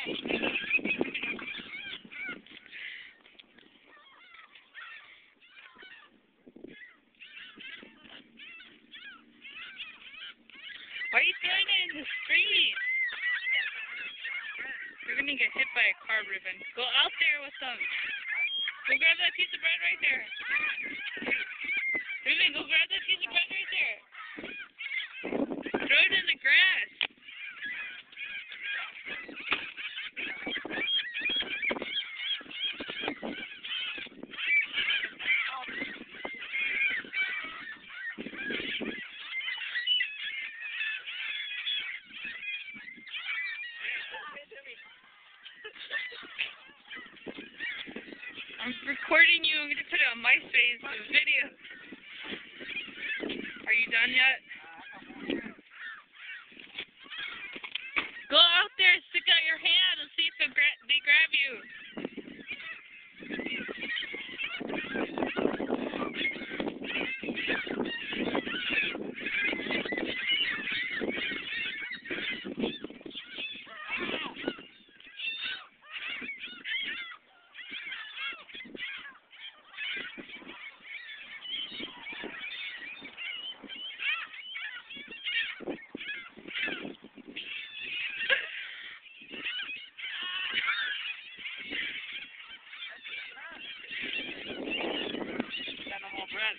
Why are you throwing it in the street? You're gonna get hit by a car, Ruben. Go out there with them. Go grab that piece of bread right there. Ruben, go grab that piece of bread right there. Throw it in the grass. I'm recording you. I'm going to put it on MySpace, the video. Are you done yet? Go out there, stick out your hand, and see if they grab you.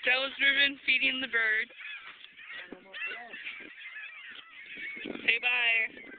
That was Ruben feeding the bird. Say bye.